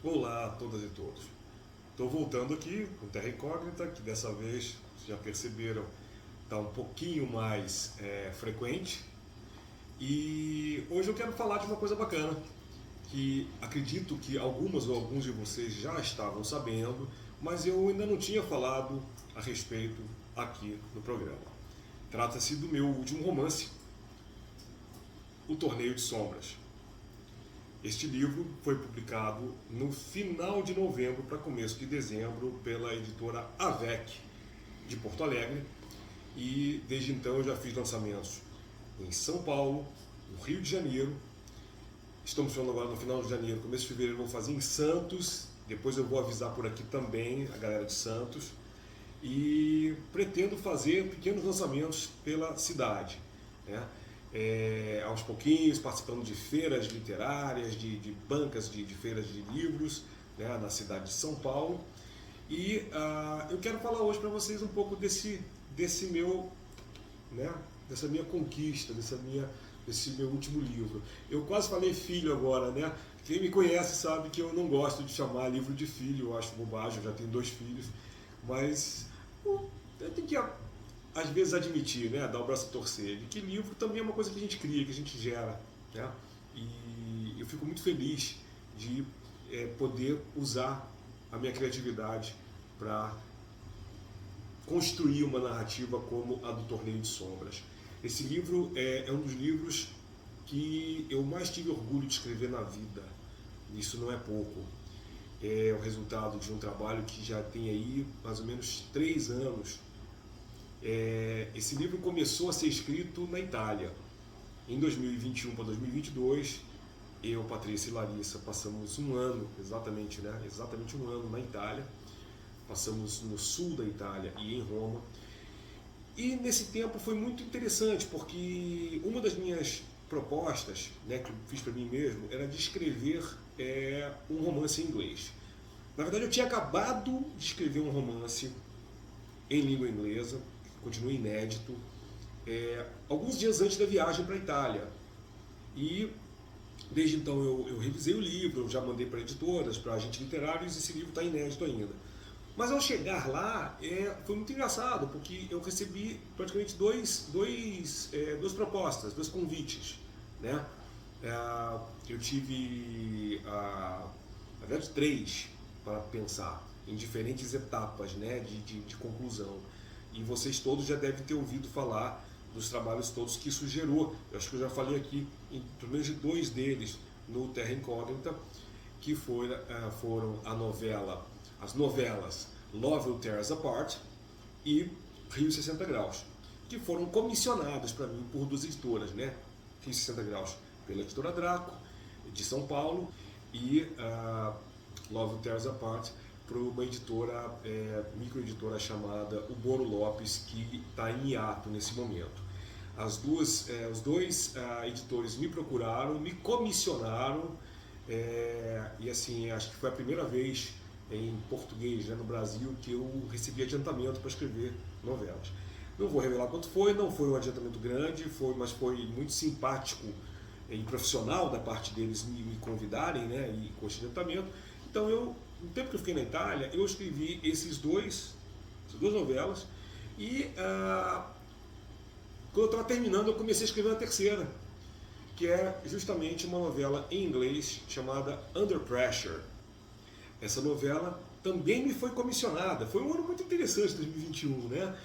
Olá a todas e todos. Estou voltando aqui com Terra Incógnita, que dessa vez, vocês já perceberam, está um pouquinho mais frequente. E hoje eu quero falar de uma coisa bacana, que acredito que algumas ou alguns de vocês já estavam sabendo, mas eu ainda não tinha falado a respeito aqui no programa. Trata-se do meu último romance, O Torneio de Sombras. Este livro foi publicado no final de novembro para começo de dezembro pela editora Avec, de Porto Alegre, e desde então eu já fiz lançamentos em São Paulo, no Rio de Janeiro, estamos falando agora no final de janeiro, começo de fevereiro eu vou fazer em Santos, depois eu vou avisar por aqui também a galera de Santos, e pretendo fazer pequenos lançamentos pela cidade, né? Aos pouquinhos, participando de feiras literárias, de bancas de feiras de livros, né, na cidade de São Paulo. E eu quero falar hoje para vocês um pouco desse meu, né, dessa minha conquista, desse meu último livro. Eu quase falei filho agora, né? Quem me conhece sabe que eu não gosto de chamar livro de filho, eu acho bobagem, eu já tenho 2 filhos, mas eu tenho que às vezes admitir, né, dar o braço a torcer, de que livro também é uma coisa que a gente cria, que a gente gera, né? E eu fico muito feliz de poder usar a minha criatividade para construir uma narrativa como a do Torneio de Sombras. Esse livro é um dos livros que eu mais tive orgulho de escrever na vida. Isso não é pouco. É o resultado de um trabalho que já tem aí mais ou menos 3 anos. Esse livro começou a ser escrito na Itália. Em 2021 para 2022, eu, Patrícia e Larissa passamos um ano, exatamente um ano na Itália. Passamos no sul da Itália e em Roma. E nesse tempo foi muito interessante, porque uma das minhas propostas, né, que eu fiz para mim mesmo, era de escrever um romance em inglês. Na verdade, eu tinha acabado de escrever um romance em língua inglesa, continua inédito, alguns dias antes da viagem para a Itália. E desde então eu revisei o livro, eu já mandei para editoras, para agentes literários, e esse livro está inédito ainda. Mas ao chegar lá, foi muito engraçado, porque eu recebi praticamente duas propostas, 2 convites, né? Eu tive, na verdade, 3 para pensar, em diferentes etapas, né, de conclusão. E vocês todos já devem ter ouvido falar dos trabalhos todos que isso gerou. Eu acho que eu já falei aqui, pelo menos de 2 deles, no Terra Incógnita, que foram as novelas Love Will Tear Us Apart e Rio 60 Graus, que foram comissionadas para mim por 2 editoras, né? Rio 60 Graus pela editora Draco, de São Paulo, e Love Will Tear Us Apart para uma editora, microeditora chamada O Boro Lopes, que está em hiato nesse momento. Os 2 editores me procuraram, me comissionaram, e assim, acho que foi a primeira vez em português, né, no Brasil, que eu recebi adiantamento para escrever novelas. Não vou revelar quanto foi, não foi um adiantamento grande, mas foi muito simpático e profissional da parte deles me convidarem, né, e com esse adiantamento. Então no tempo que eu fiquei na Itália, eu escrevi essas 2 novelas, e quando eu estava terminando, eu comecei a escrever uma terceira, que é justamente uma novela em inglês chamada Under Pressure. Essa novela também me foi comissionada, foi um ano muito interessante, 2021, né?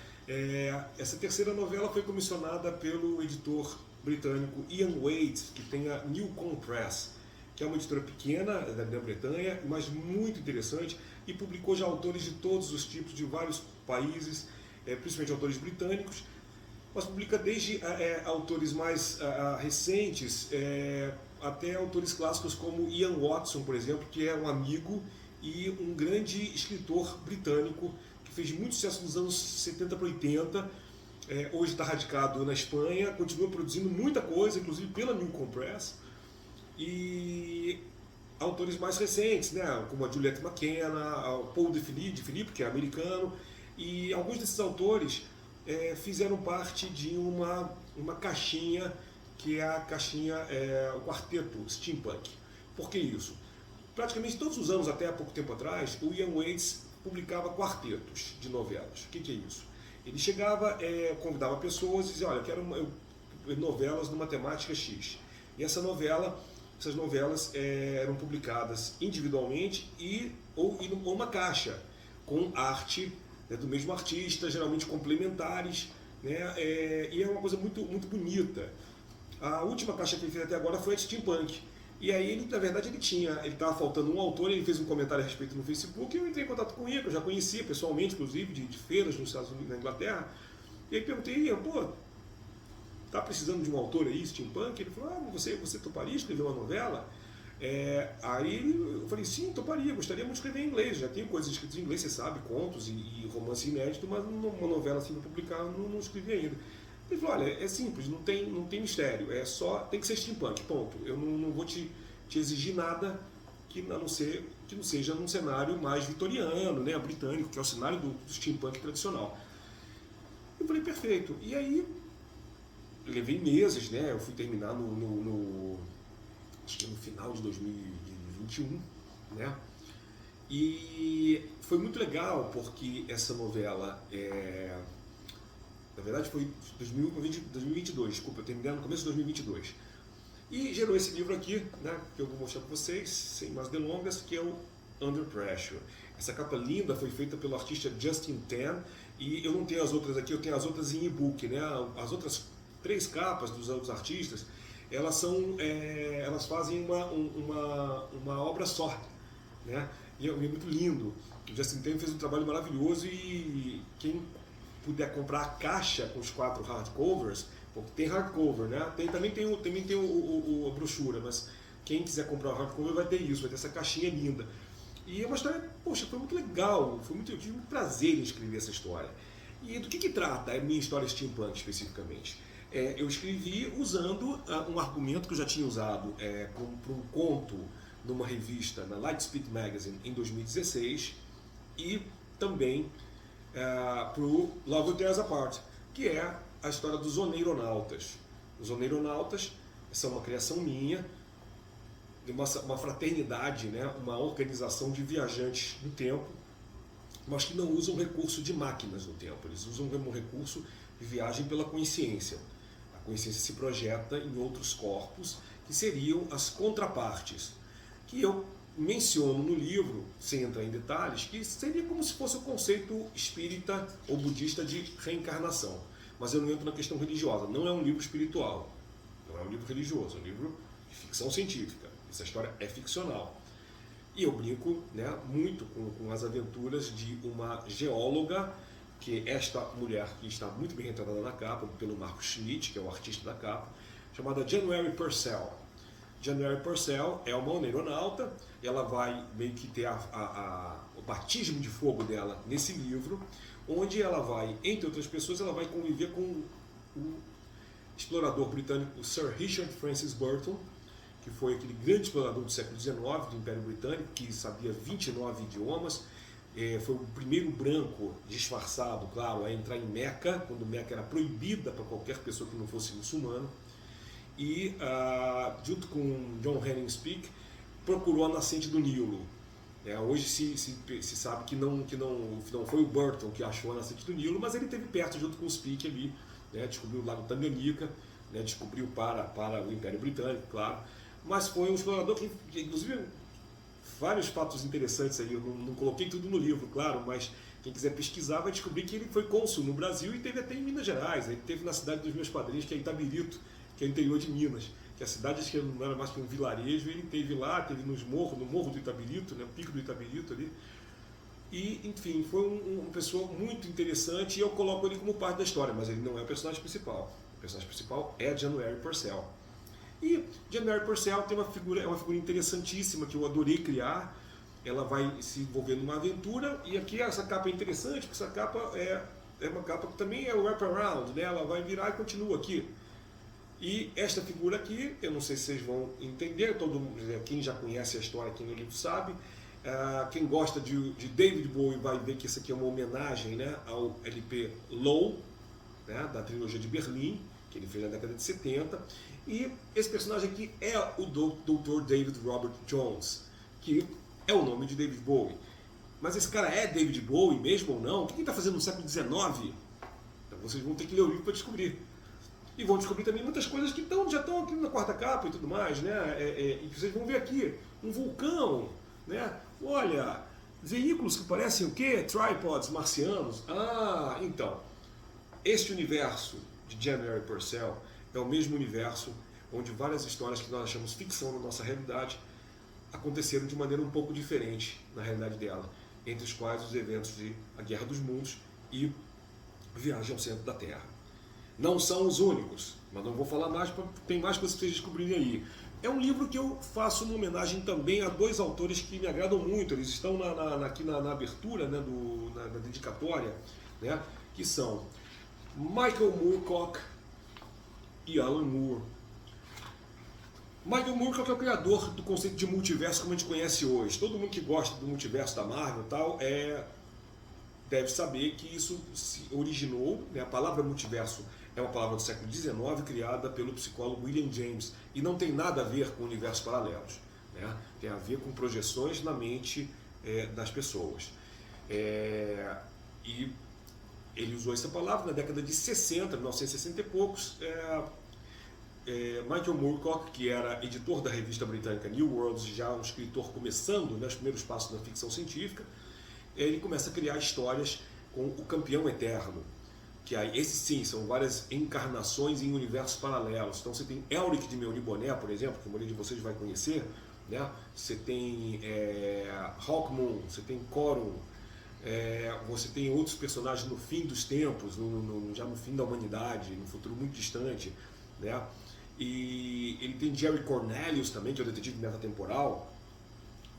Essa terceira novela foi comissionada pelo editor britânico Ian Wade, que tem a Newcomb Press, que é uma editora pequena da Grã-Bretanha, mas muito interessante, e publicou já autores de todos os tipos, de vários países, principalmente autores britânicos, mas publica desde autores mais recentes, até autores clássicos como Ian Watson, por exemplo, que é um amigo e um grande escritor britânico que fez muito sucesso nos anos 70 para 80, hoje está radicado na Espanha, continua produzindo muita coisa, inclusive pela Newcomb Press, e autores mais recentes, né, como a Juliette McKenna, o Paul de Philippe, que é americano, e alguns desses autores fizeram parte de uma caixinha, que é a caixinha, o quarteto steampunk. Por que isso? praticamente todos os anos, até há pouco tempo atrás, o Ian Waitz publicava quartetos de novelas. O que é isso? Ele chegava, convidava pessoas e dizia, olha, eu quero novelas numa temática X. E essas novelas eram publicadas individualmente ou uma caixa, com arte, né, do mesmo artista, geralmente complementares, né, e é uma coisa muito, muito bonita. A última caixa que ele fez até agora foi a Steampunk. E aí, ele, na verdade, ele estava faltando um autor, ele fez um comentário a respeito no Facebook, e eu entrei em contato com ele, que eu já conhecia pessoalmente, inclusive, de feiras nos Estados Unidos, na Inglaterra, e aí perguntei, pô, tá precisando de um autor aí, Steampunk? Ele falou, você toparia escrever uma novela? Aí eu falei, sim, toparia, gostaria muito de escrever em inglês, já tenho coisas escritas em inglês, você sabe, contos e romance inédito, mas uma novela assim para publicar não escrevi ainda. Ele falou, olha, é simples, não tem mistério, tem que ser steampunk, ponto. Eu não vou te exigir nada que não seja num cenário mais vitoriano, né, britânico, que é o cenário do steampunk tradicional. Eu falei, perfeito. E aí, levei meses, né, eu fui terminar acho que no final de 2021, né, e foi muito legal, porque essa novela na verdade foi 2022, desculpa, eu terminei no começo de 2022. E gerou esse livro aqui, né, que eu vou mostrar para vocês, sem mais delongas, que é o Under Pressure. Essa capa linda foi feita pelo artista Justin Tan, e eu não tenho as outras aqui, eu tenho as outras em e-book, né? As outras 3 capas dos outros artistas, elas fazem uma obra só, né? E é muito lindo. O Justin Tan fez um trabalho maravilhoso, e quem puder comprar a caixa com os 4 hardcovers, porque tem hardcover, né? Também tem a brochura, mas quem quiser comprar o hardcover vai ter isso, vai ter essa caixinha linda. E é uma história, poxa, foi muito legal, eu tive muito prazer em escrever essa história. E do que trata a minha história steampunk especificamente? Eu escrevi usando um argumento que eu já tinha usado para um conto numa revista, na Lightspeed Magazine, em 2016, e também para o Love Will Tear Us Apart, que é a história dos oneironautas. Os oneironautas são uma criação minha, de uma fraternidade, né, uma organização de viajantes do tempo, mas que não usam recurso de máquinas no tempo, eles usam um recurso de viagem pela consciência. A consciência se projeta em outros corpos, que seriam as contrapartes, que eu menciono no livro, sem entrar em detalhes, que seria como se fosse o conceito espírita ou budista de reencarnação. Mas eu não entro na questão religiosa, não é um livro espiritual, não é um livro religioso, é um livro de ficção científica. Essa história é ficcional. E eu brinco, né, muito com as aventuras de uma geóloga, que esta mulher que está muito bem retratada na capa, pelo Marco Schmidt, que é o artista da capa, chamada January Purcell. January Purcell é uma oneironauta, ela vai meio que ter o batismo de fogo dela nesse livro, onde ela vai, entre outras pessoas, ela vai conviver com o explorador britânico Sir Richard Francis Burton, que foi aquele grande explorador do século XIX, do Império Britânico, que sabia 29 idiomas, foi o primeiro branco disfarçado, claro, a entrar em Meca, quando Meca era proibida para qualquer pessoa que não fosse muçulmano, e junto com John Henning Speke, procurou a nascente do Nilo. Hoje se sabe que não foi o Burton que achou a nascente do Nilo, mas ele esteve perto junto com o Speke ali, né, descobriu o Lago Tanganica, né, descobriu para o Império Britânico, claro, mas foi um explorador que inclusive, vários fatos interessantes aí, eu não coloquei tudo no livro, claro, mas quem quiser pesquisar vai descobrir que ele foi cônsul no Brasil e teve até em Minas Gerais, ele teve na cidade dos meus padrinhos, que é Itabirito, que é o interior de Minas, que a cidade acho que não era mais que um vilarejo, ele teve lá, teve no morro do Itabirito, né, o pico do Itabirito ali, e enfim, foi uma pessoa muito interessante, e eu coloco ele como parte da história, mas ele não é o personagem principal. O personagem principal é January Purcell. E January Purcell é uma figura interessantíssima que eu adorei criar. Ela vai se envolver numa aventura, e aqui essa capa é interessante, porque essa capa é uma capa que também é o wraparound, né? Ela vai virar e continua aqui. E esta figura aqui, eu não sei se vocês vão entender, quem já conhece a história aqui no livro sabe. Quem gosta de David Bowie vai ver que isso aqui é uma homenagem, né, ao LP Low, né, da trilogia de Berlim, que ele fez na década de 70. E esse personagem aqui é o Dr. David Robert Jones, que é o nome de David Bowie. Mas esse cara é David Bowie mesmo ou não? O que ele está fazendo no século XIX? Então vocês vão ter que ler o livro para descobrir. E vão descobrir também muitas coisas que já estão aqui na quarta capa e tudo mais, né? E vocês vão ver aqui um vulcão, né? Olha, veículos que parecem o quê? Tripods marcianos. Ah, então, este universo de January Purcell é o mesmo universo onde várias histórias que nós achamos ficção na nossa realidade aconteceram de maneira um pouco diferente na realidade dela, entre os quais os eventos de A Guerra dos Mundos e Viagem ao Centro da Terra. Não são os únicos, mas não vou falar mais, tem mais coisas que vocês descobrirem aí. É um livro que eu faço uma homenagem também a dois autores que me agradam muito, eles estão aqui na abertura, né, na dedicatória, né, que são Michael Moorcock e Alan Moore. Michael Moorcock é o criador do conceito de multiverso como a gente conhece hoje. Todo mundo que gosta do multiverso da Marvel e tal deve saber que isso se originou, né, a palavra multiverso é uma palavra do século XIX criada pelo psicólogo William James e não tem nada a ver com universos paralelos, né? Tem a ver com projeções na mente das pessoas. E ele usou essa palavra na década de 60, 1960 e poucos. Michael Moorcock, que era editor da revista britânica New Worlds, já um escritor começando, né, os primeiros passos da ficção científica, ele começa a criar histórias com o Campeão Eterno, que aí, esses sim, são várias encarnações em universos paralelos. Então você tem Elric de Meuniboné, por exemplo, que a maioria de vocês vai conhecer, né? Você tem Hawkmoon, você tem Corun, você tem outros personagens no fim dos tempos, já no fim da humanidade, no futuro muito distante, né? E ele tem Jerry Cornelius também, que é o detetive metatemporal,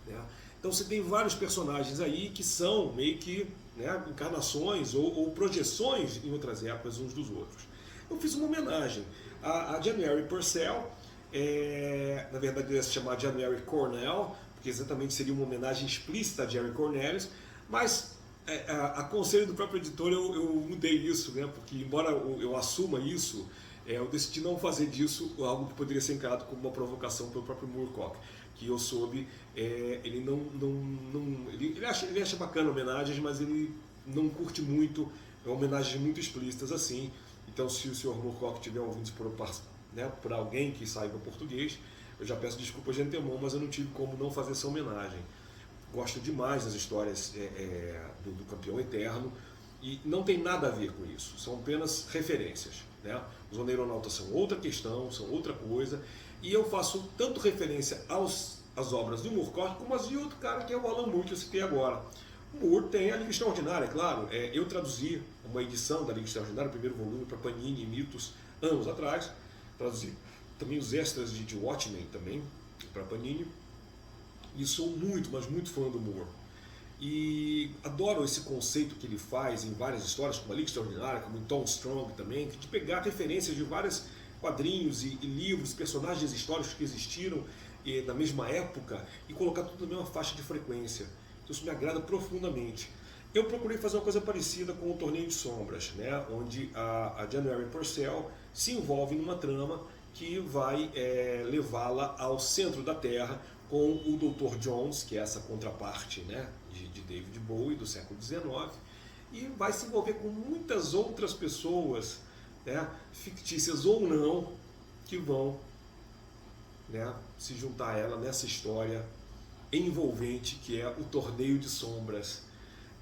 né? Então você tem vários personagens aí que são meio que, né, encarnações ou projeções em outras épocas uns dos outros. Eu fiz uma homenagem a January Purcell, na verdade ele ia se chamar January Cornell, porque exatamente seria uma homenagem explícita a Jerry Cornelius, mas a conselho do próprio editor eu mudei isso, né, porque embora eu assuma isso, eu decidi não fazer disso algo que poderia ser encarado como uma provocação pelo próprio Moorcock, que eu soube, ele ele acha bacana homenagens, mas ele não curte muito homenagens muito explícitas assim. Então, se o Sr. Moorcock estiver ouvindo isso por alguém que saiba português, eu já peço desculpas de antemão, mas eu não tive como não fazer essa homenagem. Gosto demais das histórias do Campeão Eterno e não tem nada a ver com isso, são apenas referências, né? Os oneironautas são outra questão, são outra coisa, e eu faço tanto referência às obras do Moorcock como as de outro cara que é o Alan Moore, que eu citei agora. O Moore tem a Liga Extraordinária, claro. Eu traduzi uma edição da Liga Extraordinária, o primeiro volume, para Panini e Mitos, anos atrás. Traduzi também os extras de Watchmen também, para Panini. E sou muito, mas muito fã do Moore. E adoro esse conceito que ele faz em várias histórias, como a Liga Extraordinária, como em Tom Strong também, de pegar referências de vários quadrinhos e livros, personagens históricos que existiram na mesma época e colocar tudo na mesma faixa de frequência. Então isso me agrada profundamente. Eu procurei fazer uma coisa parecida com o Torneio de Sombras, né, onde a January Purcell se envolve numa trama que vai levá-la ao centro da Terra com o Dr. Jones, que é essa contraparte, né, de David Bowie do século XIX, e vai se envolver com muitas outras pessoas, né, fictícias ou não, que vão, né, se juntar a ela nessa história envolvente que é o Torneio de Sombras.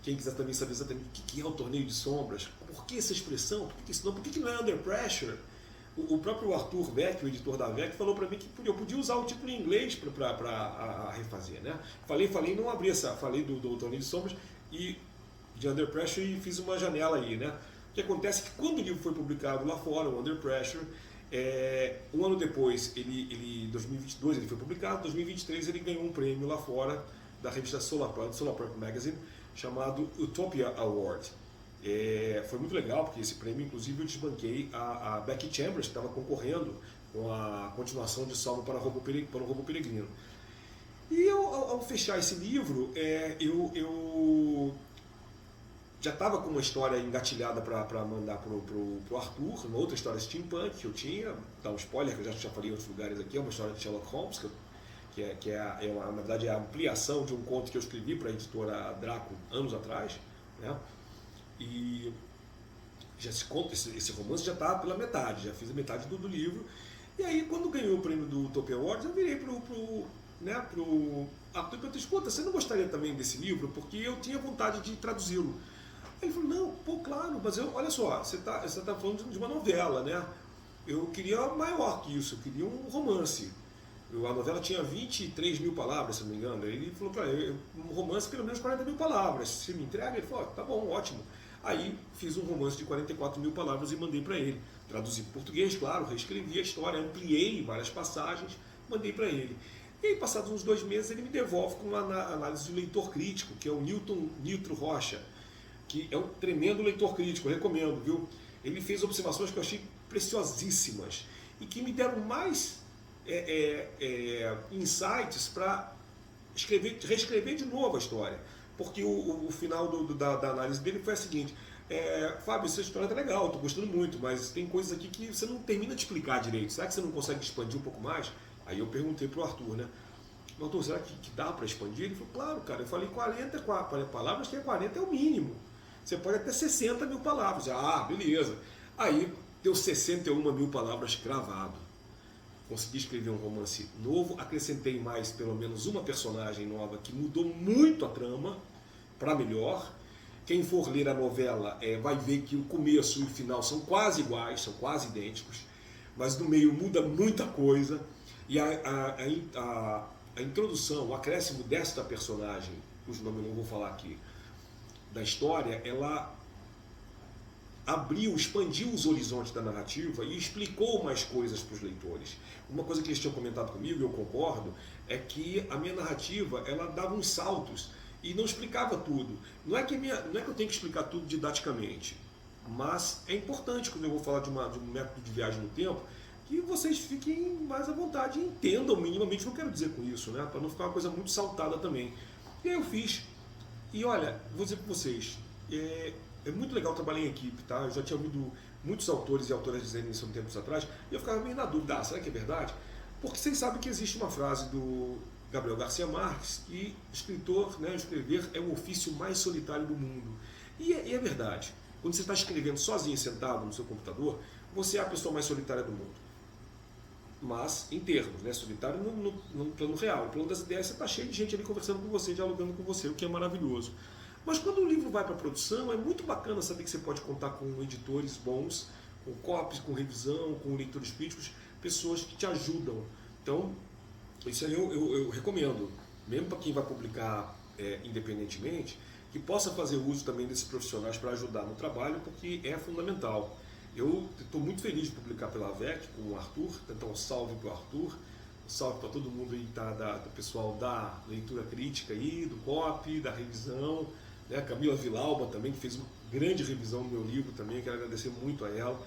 Quem quiser também saber exatamente o que é o Torneio de Sombras, por que essa expressão, por que não é Under Pressure? O próprio Arthur Beck, o editor da VEC, falou para mim que eu podia usar o título em inglês para refazer, né? Falei, não abri falei do Torneio de Sombras e de Under Pressure e fiz uma janela aí, né? O que acontece é que quando o livro foi publicado lá fora, o Under Pressure, um ano depois, em 2022 ele foi publicado, em 2023 ele ganhou um prêmio lá fora da revista Solar Punk Magazine, chamado Utopia Award. Foi muito legal, porque esse prêmio, inclusive, eu desbanquei a Becky Chambers, que estava concorrendo com a continuação de Salmo para o Robô Peregrino. E ao fechar esse livro, eu já estava com uma história engatilhada para mandar para o Arthur, uma outra história steampunk que eu tinha, dar um spoiler que eu já falei em outros lugares aqui, é uma história de Sherlock Holmes, que na verdade é a ampliação de um conto que eu escrevi para a editora Draco anos atrás, né? E já esse conto, esse romance já está pela metade, já fiz a metade do livro. E aí, quando ganhou o prêmio do Utopia Awards, eu virei pro Arthur e perguntei: escuta, você não gostaria também desse livro? Porque eu tinha vontade de traduzi-lo. Aí ele falou: não, pô, claro, mas olha só, você tá falando de uma novela, né? Eu queria maior que isso, eu queria um romance. A novela tinha 23 mil palavras, se não me engano. Ele falou: cara, um romance pelo menos 40 mil palavras. Você me entrega? Ele falou: tá bom, ótimo. Aí fiz um romance de 44 mil palavras e mandei para ele. Traduzi para português, claro, reescrevi a história, ampliei várias passagens, mandei para ele. E aí, passados uns 2 meses, ele me devolve com uma análise do leitor crítico, que é o Nitro Rocha, que é um tremendo leitor crítico, eu recomendo, viu? Ele fez observações que eu achei preciosíssimas e que me deram mais insights para reescrever de novo a história. Porque o final da análise dele foi a seguinte: Fábio, essa história tá legal, estou gostando muito, mas tem coisas aqui que você não termina de explicar direito. Será que você não consegue expandir um pouco mais? Aí eu perguntei pro Arthur, né? Arthur, será que dá para expandir? Ele falou: claro, cara. Eu falei 40 palavras, que 40 é o mínimo. Você pode até 60 mil palavras. Ah, beleza. Aí deu 61 mil palavras cravado. Consegui escrever um romance novo, acrescentei mais pelo menos uma personagem nova que mudou muito a trama para melhor. Quem for ler a novela vai ver que o começo e o final são quase iguais, são quase idênticos, mas no meio muda muita coisa. E a introdução, o acréscimo desta personagem, cujo nome eu não vou falar aqui, da história, ela expandiu os horizontes da narrativa e explicou mais coisas para os leitores. Uma coisa que eles tinham comentado comigo, e eu concordo, é que a minha narrativa, ela dava uns saltos e não explicava tudo. Não é que eu tenho que explicar tudo didaticamente, mas é importante, quando eu vou falar de um método de viagem no tempo, que vocês fiquem mais à vontade e entendam minimamente o que eu quero dizer com isso, né? Para não ficar uma coisa muito saltada também. E aí eu fiz. E olha, vou dizer para vocês, é muito legal trabalhar em equipe, tá? Eu já tinha ouvido muitos autores e autoras dizerem isso há tempos atrás, e eu ficava meio na dúvida: será que é verdade? Porque vocês sabem que existe uma frase do Gabriel Garcia Marques, que escritor, né, escrever é o ofício mais solitário do mundo. E é verdade. Quando você está escrevendo sozinho, sentado no seu computador, você é a pessoa mais solitária do mundo. Mas, em termos, né, solitário no plano real. No plano das ideias, você está cheio de gente ali conversando com você, dialogando com você, o que é maravilhoso. Mas quando o livro vai para a produção, é muito bacana saber que você pode contar com editores bons, com copies, com revisão, com leitores críticos, pessoas que te ajudam. Então, isso aí eu recomendo, mesmo para quem vai publicar independentemente, que possa fazer uso também desses profissionais para ajudar no trabalho, porque é fundamental. Eu estou muito feliz de publicar pela AVEC com o Arthur, então um salve para o Arthur, um salve para todo mundo aí, do pessoal da leitura crítica aí, do copy, da revisão, né? Camila Villalba também, que fez uma grande revisão do meu livro também, quero agradecer muito a ela.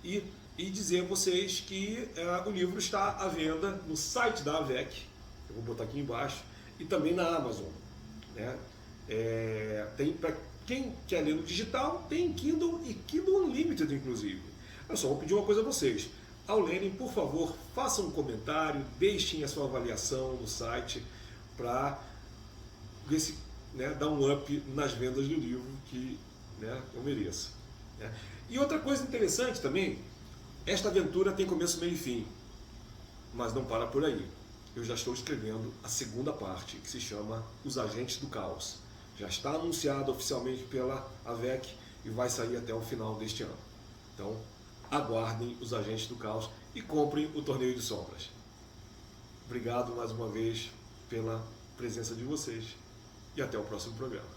E dizer a vocês que o livro está à venda no site da AVEC, eu vou botar aqui embaixo, e também na Amazon, né? Tem para quem quer ler no digital, tem Kindle e Kindle Unlimited, inclusive. Eu só vou pedir uma coisa a vocês: ao lerem, por favor, façam um comentário, deixem a sua avaliação no site para ver se, né, dá um up nas vendas do livro, que, né, eu mereço, né? E outra coisa interessante também, esta aventura tem começo, meio e fim, mas não para por aí. Eu já estou escrevendo a segunda parte, que se chama Os Agentes do Caos. Já está anunciado oficialmente pela AVEC e vai sair até o final deste ano. Então, aguardem Os Agentes do Caos e comprem o Torneio de Sombras. Obrigado mais uma vez pela presença de vocês e até o próximo programa.